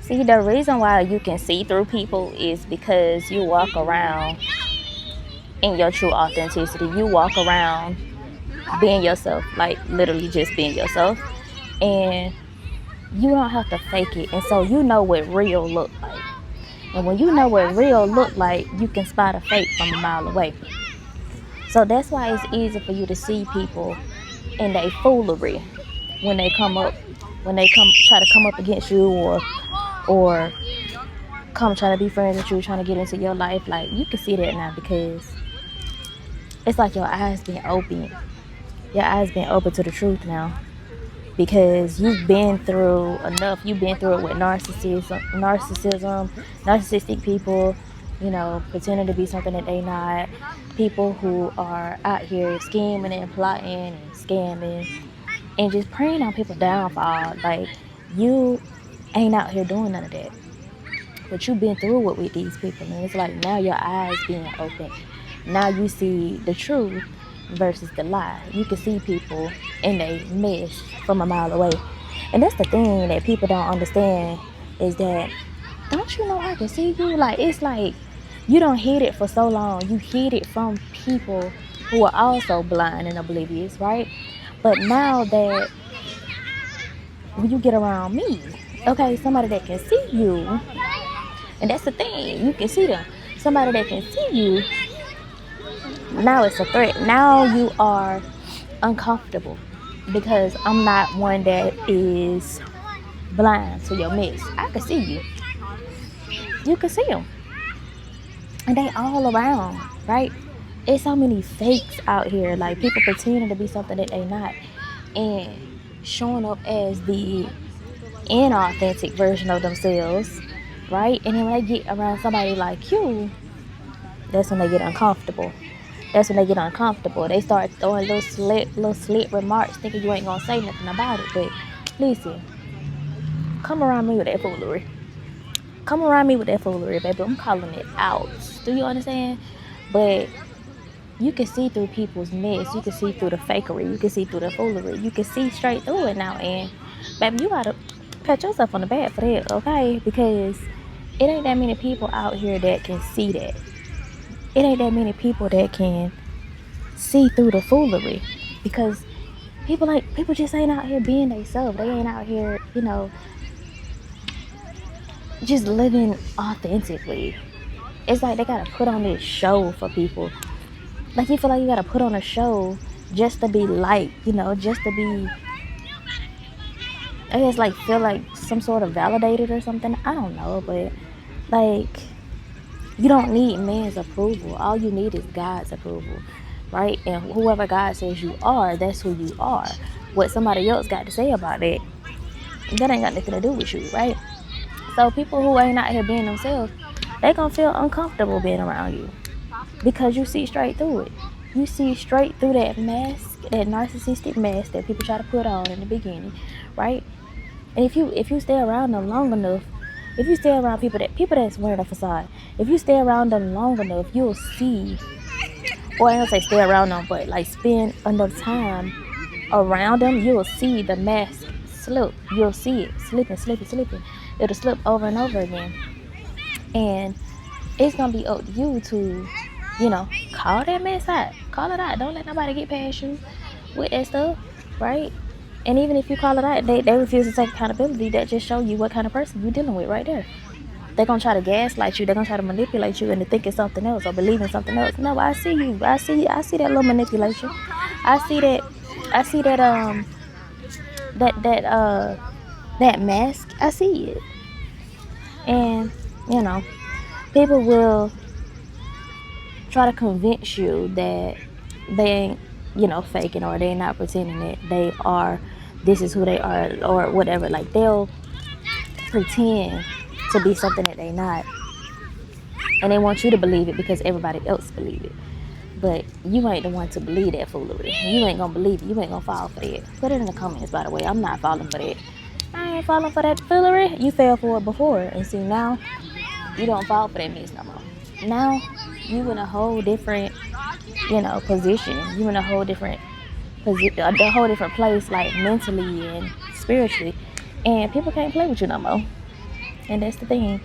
See, the reason why you can see through people is because you walk around in your true authenticity. You walk around being yourself, like literally just being yourself, and you don't have to fake it. And so you know what real look like. And when you know what real look like, you can spot a fake from a mile away. So that's why it's easy for you to see people in their foolery when they come try to come up against you, or come try to be friends with you, trying to get into your life. Like, you can see that now, because it's like your eyes being open. Your eyes being open to the truth now, because you've been through enough. You've been through it with narcissism, narcissistic people, pretending to be something that they not, people who are out here scheming and plotting and scamming and just preying on people's downfall. Like, you ain't out here doing none of that, but you've been through it with these people, and it's like now your eyes being open. Now you see the truth versus the lie. You can see people in a mess from a mile away. And that's the thing that people don't understand, is that, don't you know I can see you? Like, it's like you don't hid it for so long. You hid it from people who are also blind and oblivious, right? But now that when you get around me, okay, somebody that can see you, and that's the thing, you can see them. Somebody that can see you, now it's a threat. Now you are uncomfortable, because I'm not one that is blind to your mess. I can see you. You can see them. And they all around, right? It's so many fakes out here, like people pretending to be something that they not, and showing up as the inauthentic version of themselves, right? And then when they get around somebody like you, that's when they get uncomfortable. That's when they get uncomfortable. They start throwing little slick remarks, thinking you ain't gonna say nothing about it. But listen, come around me with that foolery. Come around me with that foolery, baby. I'm calling it out. Do you understand? But you can see through people's mess. You can see through the fakery. You can see through the foolery. You can see straight through it now. And baby, you gotta pat yourself on the back for that, okay? Because it ain't that many people out here that can see that. It ain't that many people that can see through the foolery, because people just ain't out here being themselves. They ain't out here, just living authentically. It's like they gotta put on this show for people. Like, you feel like you gotta put on a show just to be liked, just to be, I guess, like, feel like some sort of validated or something. I don't know, but like, you don't need man's approval. All you need is God's approval, right? And whoever God says you are, that's who you are. What somebody else got to say about it, that ain't got nothing to do with you, right? So people who ain't out here being themselves, they gonna feel uncomfortable being around you, because you see straight through it. You see straight through that mask, that narcissistic mask that people try to put on in the beginning, right? And if you stay around them long enough, if you stay around people that's wearing a facade, if you stay around them long enough, you'll see, or I don't say stay around them, but like spend enough time around them, you'll see the mask slip. You'll see it slipping. It'll slip over and over again. And it's going to be up to you to, call that mess out. Call it out. Don't let nobody get past you with that stuff, right? And even if you call it out, they refuse to take accountability. That just show you what kind of person you're dealing with right there. They're going to try to gaslight you. They're going to try to manipulate you into thinking something else or believing something else. No, I see you. I see that little manipulation. I see that mask. I see it. And, people will try to convince you that they ain't, faking, or they're not pretending that they are, this is who they are, or whatever. Like, they'll pretend to be something that they're not, and they want you to believe it because everybody else believe it. But you ain't the one to believe that foolery. You ain't gonna believe it. You ain't gonna fall for that. Put it in the comments, by the way. I'm not falling for that. I ain't falling for that foolery. You fell for it before, and see, now you don't fall for that mess no more. Now you in a whole different, position. You in a whole different place, like mentally and spiritually, and people can't play with you no more. And that's the thing.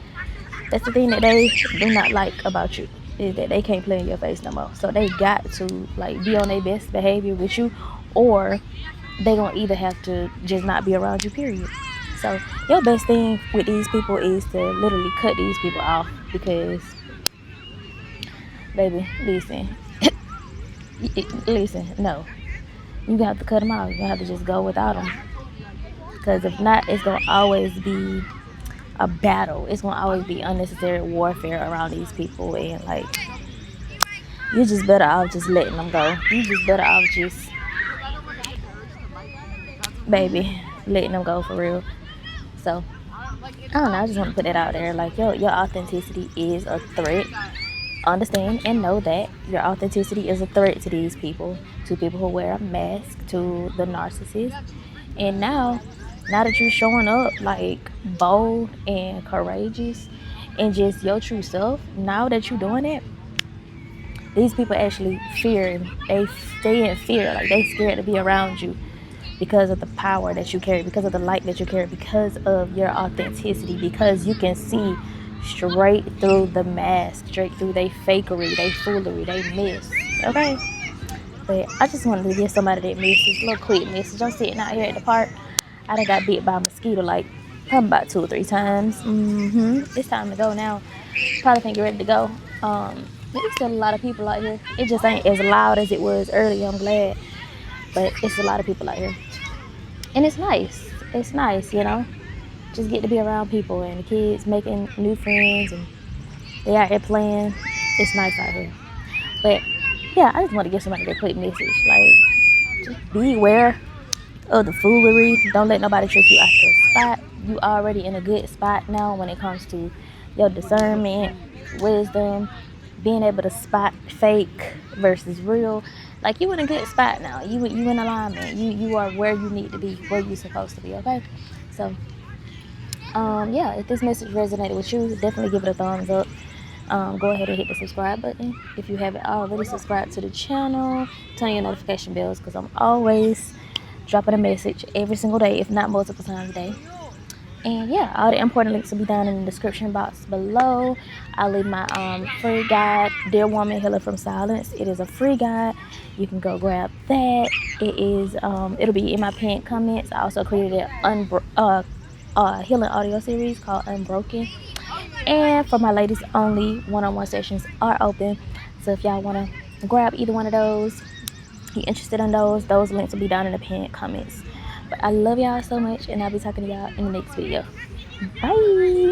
That's the thing that they do not like about you, is that they can't play in your face no more. So they got to like be on their best behavior with you, or they gonna either have to just not be around you, period. So your best thing with these people is to literally cut these people off, because baby, listen, listen, no, you have to cut them off. You have to just go without them, because if not, it's gonna always be a battle. It's gonna always be unnecessary warfare around these people, and like, you just better off just letting them go. You just better off just, baby, letting them go for real. So I don't know, I just want to put that out there. Like, your authenticity is a threat. Understand and know that your authenticity is a threat to these people, to people who wear a mask, to the narcissist. And now that you're showing up like bold and courageous and just your true self, now that you're doing it, these people actually fear. They stay in fear. Like, they scared to be around you, because of the power that you carry, because of the light that you carry, because of your authenticity, because you can see straight through the mask, straight through they fakery, they foolery, they miss. Okay? But I just wanted to give somebody that message, little quick message. I'm sitting out here at the park. I done got bit by a mosquito like probably about 2 or 3 times. It's time to go now. Probably think you're ready to go. There's still a lot of people out here. It just ain't as loud as it was earlier, I'm glad. But it's a lot of people out here. And it's nice. It's nice, you know. Just get to be around people and the kids making new friends, and they out here playing. It's nice out here. But yeah, I just want to give somebody that quick message. Like, just beware of the foolery. Don't let nobody trick you out your spot. You already in a good spot now when it comes to your discernment, wisdom, being able to spot fake versus real. Like, you in a good spot now. You in alignment. You are where you need to be, where you're supposed to be. Okay, so yeah, if this message resonated with you, definitely give it a thumbs up. Go ahead and hit the subscribe button if you haven't already subscribed to the channel. Turn on your notification bells, because I'm always dropping a message every single day, if not multiple times a day. And yeah, all the important links will be down in the description box below. I'll leave my free guide, Dear Woman Healer from Silence. It is a free guide. You can go grab that. It is it'll be in my pinned comments. I also created an healing audio series called Unbroken. And for my ladies only, one-on-one sessions are open. So if y'all want to grab either one of those, you're interested in those links will be down in the pinned comments. But I love y'all so much, and I'll be talking to y'all in the next video. Bye.